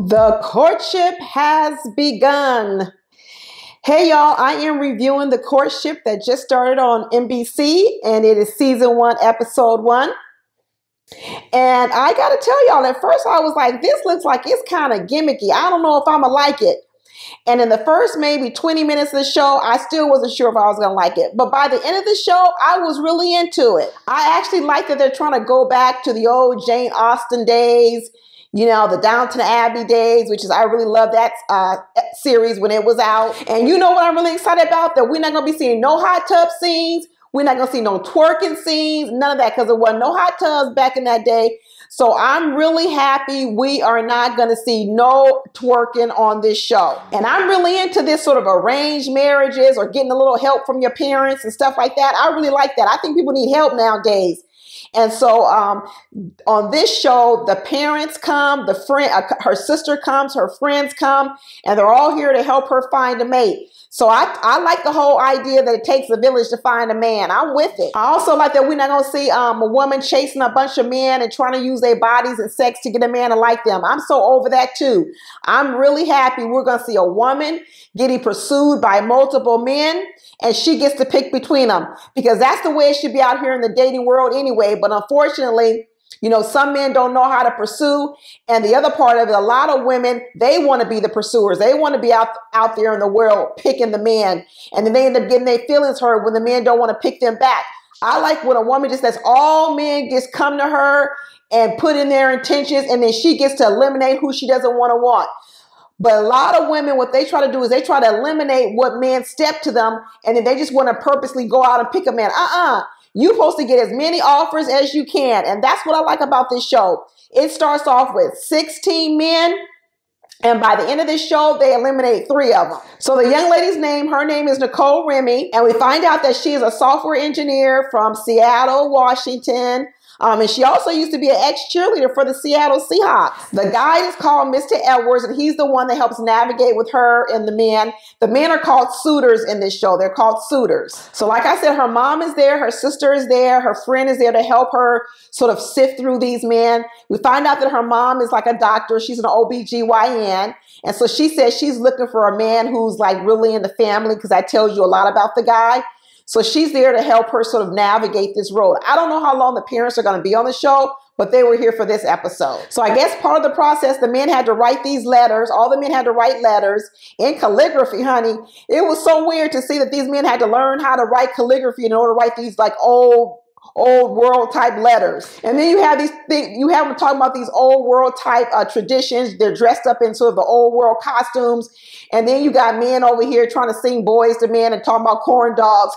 The courtship has begun. Hey y'all, I am reviewing the courtship that just started on NBC, and it is season 1, episode 1. And I gotta tell y'all, at first I was like, this looks like it's kind of gimmicky. I don't know if I'm gonna like it. And in the first maybe 20 minutes of the show, I still wasn't sure if I was gonna like it. But by the end of the show, I was really into it. I actually like that they're trying to go back to the old Jane Austen days, you know, the Downton Abbey days, which is, I really love that series when it was out. And you know what I'm really excited about? That we're not going to be seeing no hot tub scenes. We're not going to see no twerking scenes, none of that, because there wasn't no hot tubs back in that day. So I'm really happy we are not going to see no twerking on this show. And I'm really into this sort of arranged marriages or getting a little help from your parents and stuff like that. I really like that. I think people need help nowadays. And so on this show, the parents come, the friend, her sister comes, her friends come, and they're all here to help her find a mate. So I like the whole idea that it takes a village to find a man. I'm with it. I also like that we're not going to see a woman chasing a bunch of men and trying to use their bodies and sex to get a man to like them. I'm so over that too. I'm really happy we're going to see a woman getting pursued by multiple men, and she gets to pick between them, because that's the way it should be out here in the dating world anyway. But unfortunately, you know, some men don't know how to pursue. And the other part of it, a lot of women, they want to be the pursuers. They want to be out there in the world picking the man. And then they end up getting their feelings hurt when the men don't want to pick them back. I like when a woman just lets all men just come to her and put in their intentions, and then she gets to eliminate who she doesn't want. But a lot of women, what they try to do is they try to eliminate what men step to them, and then they just want to purposely go out and pick a man. You're supposed to get as many offers as you can. And that's what I like about this show. It starts off with 16 men, and by the end of this show, they eliminate 3 of them. So the young lady's name, her name is Nicole Remy, and we find out that she is a software engineer from Seattle, Washington. And she also used to be an ex-cheerleader for the Seattle Seahawks. The guy is called Mr. Edwards, and he's the one that helps navigate with her and the men. The men are called suitors in this show. They're called suitors. So like I said, her mom is there, her sister is there, her friend is there to help her sort of sift through these men. We find out that her mom is like a doctor. She's an OBGYN. And so she says she's looking for a man who's like really in the family, because that tells you a lot about the guy. So she's there to help her sort of navigate this road. I don't know how long the parents are going to be on the show, but they were here for this episode. So I guess part of the process, the men had to write these letters. All the men had to write letters in calligraphy, honey. It was so weird to see that these men had to learn how to write calligraphy in order to write these like old world type letters. And then you have these things, you have them talking about these old world type traditions. They're dressed up in sort of the old world costumes. And then you got men over here trying to sing boys to men and talking about corn dogs.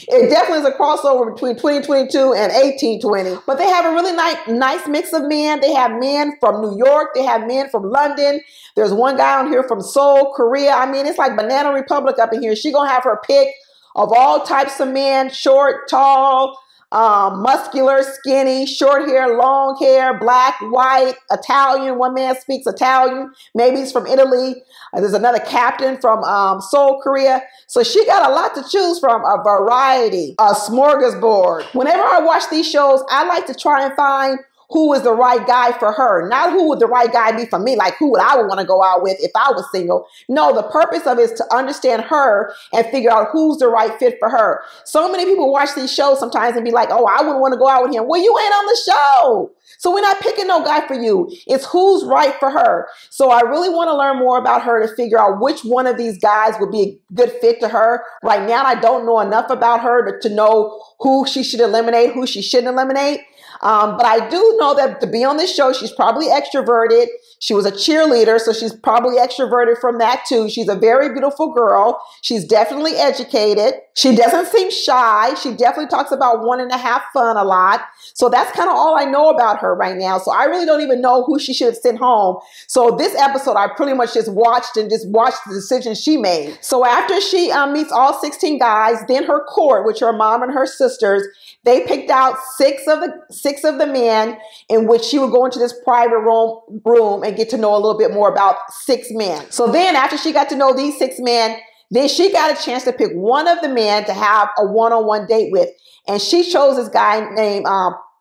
It definitely is a crossover between 2022 and 1820. But they have a really nice mix of men. They have men from New York. They have men from London. There's one guy on here from Seoul, Korea. I mean, it's like Banana Republic up in here. She gonna have her pick of all types of men, short, tall, muscular, skinny, short hair, long hair, black, white, Italian. One man speaks Italian. Maybe he's from Italy. There's another captain from Seoul, Korea. So she got a lot to choose from, a variety, a smorgasbord. Whenever I watch these shows, I like to try and find who is the right guy for her. Not who would the right guy be for me, like who would I want to go out with if I was single. No, the purpose of it is to understand her and figure out who's the right fit for her. So many people watch these shows sometimes and be like, oh, I wouldn't want to go out with him. Well, you ain't on the show. So we're not picking no guy for you. It's who's right for her. So I really want to learn more about her to figure out which one of these guys would be a good fit to her. Right now, I don't know enough about her to know who she should eliminate, who she shouldn't eliminate. But I do know that to be on this show, she's probably extroverted. She was a cheerleader, so she's probably extroverted from that too. She's a very beautiful girl. She's definitely educated. She doesn't seem shy. She definitely talks about wanting to have fun a lot. So that's kind of all I know about her right now. So I really don't even know who she should have sent home. So this episode, I pretty much just watched the decision she made. So after she meets all 16 guys, then her court, which her mom and her sisters, they picked out six of the men in which she would go into this private room and get to know a little bit more about 6 men. So then after she got to know these 6 men, then she got a chance to pick one of the men to have a one-on-one date with. And she chose this guy named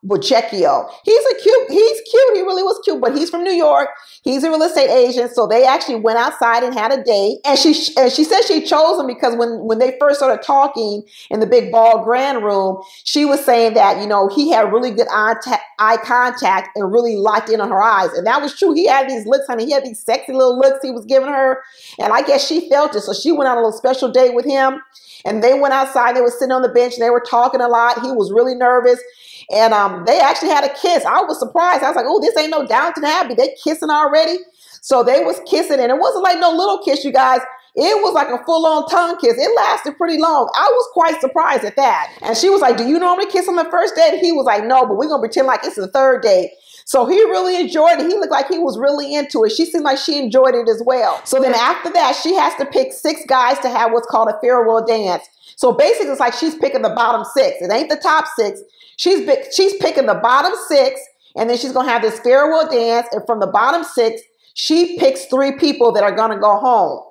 Bochecchio. He's cute, he really was cute, but he's from New York. He's a real estate agent. So they actually went outside and had a date. And she said she chose him because when they first started talking in the big ball grand room, she was saying that, you know, he had really good eye contact and really locked in on her eyes. And that was true. He had these looks, honey. He had these sexy little looks he was giving her. And I guess she felt it. So she went on a little special date with him. And they went outside. They were sitting on the bench. And they were talking a lot. He was really nervous. And they actually had a kiss. I was surprised. I was like, oh, this ain't no Downton Abbey. They kissing already. So they was kissing. And it wasn't like no little kiss, you guys. It was like a full-on tongue kiss. It lasted pretty long. I was quite surprised at that. And she was like, do you normally kiss on the first date? And he was like, no, but we're going to pretend like it's the third date. So he really enjoyed it. He looked like he was really into it. She seemed like she enjoyed it as well. So then after that, she has to pick 6 guys to have what's called a farewell dance. So basically, it's like she's picking the bottom 6. It ain't the top 6. She's picking the bottom 6, and then she's going to have this farewell dance. And from the bottom 6, she picks 3 people that are going to go home.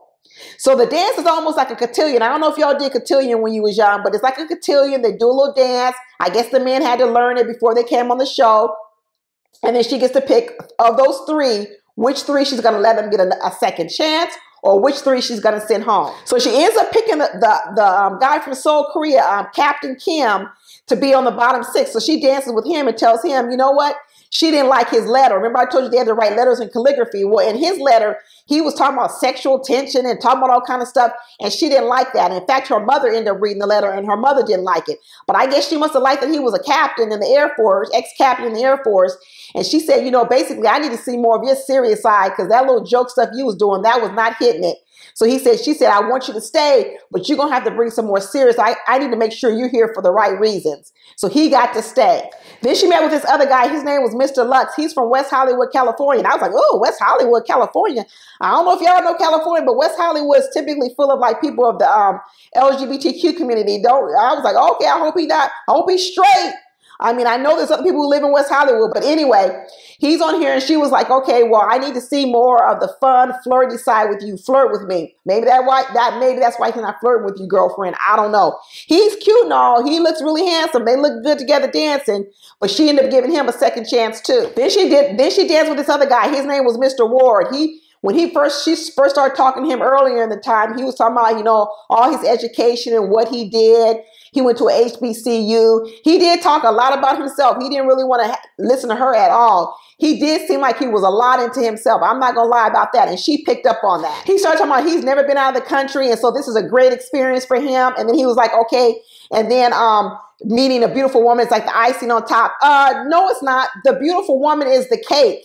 So the dance is almost like a cotillion. I don't know if y'all did cotillion when you was young, but it's like a cotillion. They do a little dance. I guess the men had to learn it before they came on the show. And then she gets to pick, of those 3, which 3 she's going to let them get a second chance, or which 3 she's going to send home. So she ends up picking the guy from Seoul, Korea, Captain Kim, to be on the bottom 6. So she dances with him and tells him, you know what? She didn't like his letter. Remember I told you they had to write letters in calligraphy. Well, in his letter, he was talking about sexual tension and talking about all kind of stuff, and she didn't like that. In fact, her mother ended up reading the letter, and her mother didn't like it. But I guess she must have liked that he was a captain in the Air Force, ex-captain in the Air Force, and she said, you know, basically, I need to see more of your serious side because that little joke stuff you was doing, that was not hitting it. So she said, I want you to stay, but you're going to have to bring some more serious. I need to make sure you're here for the right reasons. So he got to stay. Then she met with this other guy. His name was Mr. Lux. He's from West Hollywood, California. And I was like, oh, West Hollywood, California. I don't know if y'all know California, but West Hollywood is typically full of like people of the LGBTQ community. I was like, okay, I hope he's straight. I mean, I know there's other people who live in West Hollywood, but anyway, he's on here and she was like, okay, well, I need to see more of the fun, flirty side with you. Flirt with me. Maybe that's why he's not flirting with you, girlfriend. I don't know. He's cute and all. He looks really handsome. They look good together dancing, but she ended up giving him a second chance too. Then she danced with this other guy. His name was Mr. Ward. When she first started talking to him earlier in the time, he was talking about, you know, all his education and what he did. He went to a HBCU. He did talk a lot about himself. He didn't really want to listen to her at all. He did seem like he was a lot into himself. I'm not going to lie about that. And she picked up on that. He started talking about he's never been out of the country. And so this is a great experience for him. And then he was like, okay. And then meeting a beautiful woman is like the icing on top. No, it's not. The beautiful woman is the cake.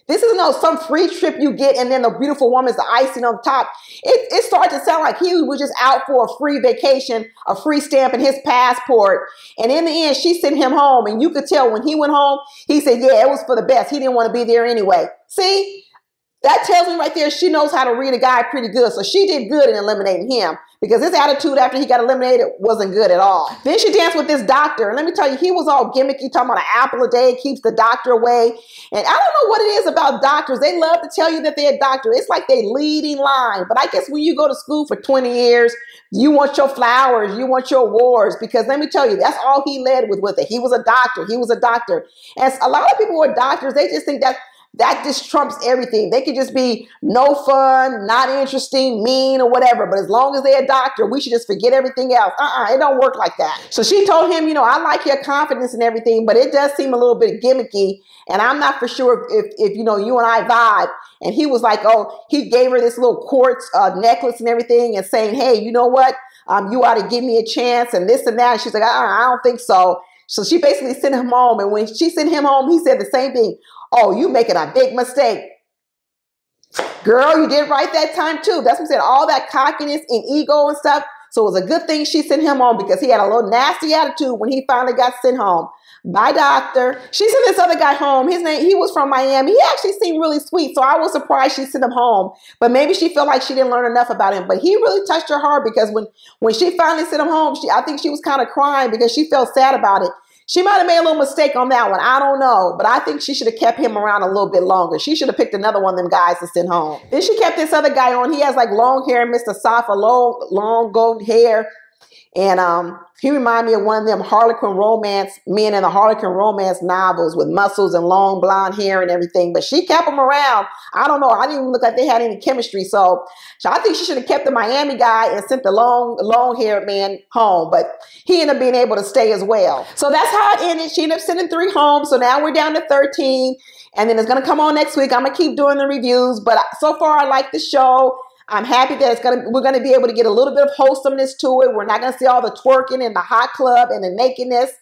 This isn't some free trip you get and then the beautiful woman is the icing on top. It started to sound like he was just out for a free vacation, a free stamp in his passport. And in the end, she sent him home. And you could tell when he went home, he said, yeah, it was for the best. He didn't want to be there anyway. See, that tells me right there she knows how to read a guy pretty good. So she did good in eliminating him because his attitude after he got eliminated wasn't good at all. Then she danced with this doctor. And let me tell you, he was all gimmicky, talking about an apple a day keeps the doctor away. And I don't know what it is about doctors. They love to tell you that they're a doctor. It's like they leading line. But I guess when you go to school for 20 years, you want your flowers, you want your awards, because let me tell you, that's all he led with it. He was a doctor. He was a doctor. And a lot of people who are doctors, they just think that just trumps everything. They could just be no fun, not interesting, mean, or whatever. But as long as they're a doctor, we should just forget everything else. It don't work like that. So she told him, you know, I like your confidence and everything, but it does seem a little bit gimmicky. And I'm not for sure if you know, you and I vibe. And he was like, oh, he gave her this little quartz necklace and everything and saying, hey, you know what? You ought to give me a chance and this and that. And she's like, I don't think so. So she basically sent him home. And when she sent him home, he said the same thing. Oh, you making a big mistake. Girl, you did right that time too. That's what I'm saying. All that cockiness and ego and stuff. So it was a good thing she sent him home because he had a little nasty attitude when he finally got sent home. Bye, doctor. She sent this other guy home. He was from Miami. He actually seemed really sweet. So I was surprised she sent him home. But maybe she felt like she didn't learn enough about him. But he really touched her heart because when she finally sent him home, I think she was kind of crying because she felt sad about it. She might have made a little mistake on that one. I don't know. But I think she should have kept him around a little bit longer. She should have picked another one of them guys to send home. Then she kept this other guy on. He has like long hair, Mr. Safa, long golden hair. And he reminded me of one of them Harlequin romance, men in the Harlequin romance novels with muscles and long blonde hair and everything. But she kept him around. I don't know. I didn't even look like they had any chemistry. So I think she should have kept the Miami guy and sent the long-haired man home. But he ended up being able to stay as well. So that's how it ended. She ended up sending 3 home. So now we're down to 13. And then it's going to come on next week. I'm going to keep doing the reviews. But so far, I like the show. I'm happy that we're going to be able to get a little bit of wholesomeness to it. We're not going to see all the twerking and the hot club and the nakedness.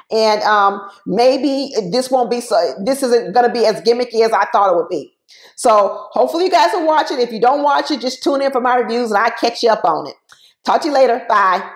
And maybe this isn't going to be as gimmicky as I thought it would be. So hopefully you guys will watch it. If you don't watch it, just tune in for my reviews and I'll catch you up on it. Talk to you later. Bye.